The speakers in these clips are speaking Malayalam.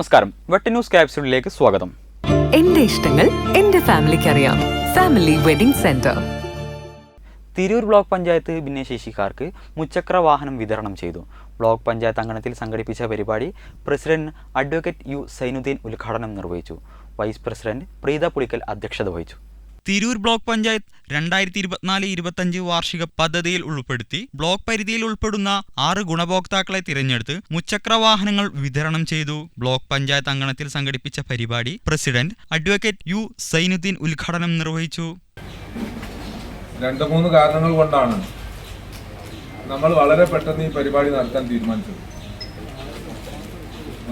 നമസ്കാരം, വെട്ട ന്യൂസ് ക്യാപ്സ്യൂളിലേക്ക് സ്വാഗതം. എന്റെ ഇഷ്ടങ്ങൾ എന്റെ ഫാമിലിക്ക് അറിയാം. Family wedding centre. Tirur block panchayat ഭിന്നശേഷിക്കാർക്ക് മുച്ചക്ര വാഹനം വിതരണം ചെയ്തു. ബ്ലോക്ക് പഞ്ചായത്ത് അങ്കണത്തിൽ സംഘടിപ്പിച്ച പരിപാടി പ്രസിഡന്റ് അഡ്വക്കേറ്റ് യു സൈനുദ്ദീൻ ഉദ്ഘാടനം നിർവഹിച്ചു. വൈസ് പ്രസിഡന്റ് പ്രീത പുളിക്കൽ അധ്യക്ഷത വഹിച്ചു. തിരൂർ ബ്ലോക്ക് പഞ്ചായത്ത് 2024-25 വാർഷിക പദ്ധതിയിൽ ഉൾപ്പെടുത്തി ബ്ലോക്ക് പരിധിയിൽ ഉൾപ്പെടുന്ന 6 ഗുണഭോക്താക്കളെ തിരഞ്ഞെടുത്ത് മുച്ചക്ര വാഹനങ്ങൾ വിതരണം ചെയ്തു. ബ്ലോക്ക് പഞ്ചായത്ത് അങ്കണത്തിൽ സംഘടിപ്പിച്ച പരിപാടി പ്രസിഡന്റ് അഡ്വക്കേറ്റ് യു സൈനുദ്ദീൻ ഉദ്ഘാടനം നിർവഹിച്ചു. 2-3 കാരണങ്ങൾ കൊണ്ടാണ് നമ്മൾ വളരെ പെട്ടെന്ന് ഈ പരിപാടി നടത്താൻ തീരുമാനിച്ചത്.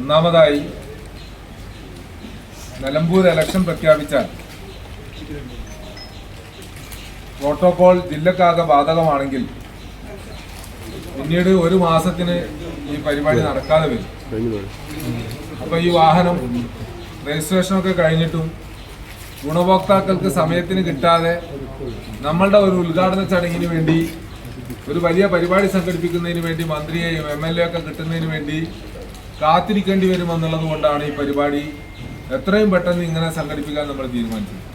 ഒന്നാമതായി, നിലമ്പൂർ ഇലക്ഷൻ പ്രഖ്യാപിച്ചാൽ പ്രോട്ടോകോൾ ജില്ലക്കാകെ ബാധകമാണെങ്കിൽ പിന്നീട് 1 മാസത്തിന് ഈ പരിപാടി നടക്കാതെ വരും. അപ്പോൾ ഈ വാഹനം രജിസ്ട്രേഷനൊക്കെ കഴിഞ്ഞിട്ടും ഗുണഭോക്താക്കൾക്ക് സമയത്തിന് കിട്ടാതെ നമ്മളുടെ ഒരു ഉദ്ഘാടന ചടങ്ങിന് വേണ്ടി, ഒരു വലിയ പരിപാടി സംഘടിപ്പിക്കുന്നതിന് വേണ്ടി മന്ത്രിയെയും MLA ഒക്കെ കിട്ടുന്നതിന് വേണ്ടി കാത്തിരിക്കേണ്ടി വരുമെന്നുള്ളത് കൊണ്ടാണ് ഈ പരിപാടി എത്രയും പെട്ടെന്ന് ഇങ്ങനെ സംഘടിപ്പിക്കാൻ നമ്മൾ തീരുമാനിച്ചത്.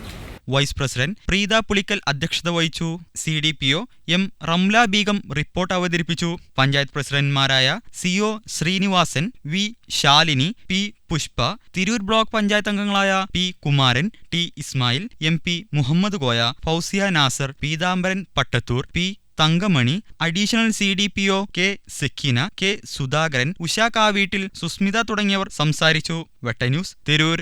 വൈസ് പ്രസിഡന്റ് പ്രീത പുളിക്കൽ അധ്യക്ഷത വഹിച്ചു. CDPO M Ramla Beegum report അവതരിപ്പിച്ചു. പഞ്ചായത്ത് പ്രസിഡന്റുമാരായ CO Srinivasan, V Shalini, P Pushpa, Tirur block panchayat അംഗങ്ങളായ P Kumaran, T Ismail, MP Muhammad Koya, Fousiya Nasar, Peethambaran Pattathur, P Thankamani, additional CDPO K Sakeena, K Sudhakaran, Usha Kaveettil, Susmitha തുടങ്ങിയവർ സംസാരിച്ചു. വെട്ട ന്യൂസ് തിരൂർ.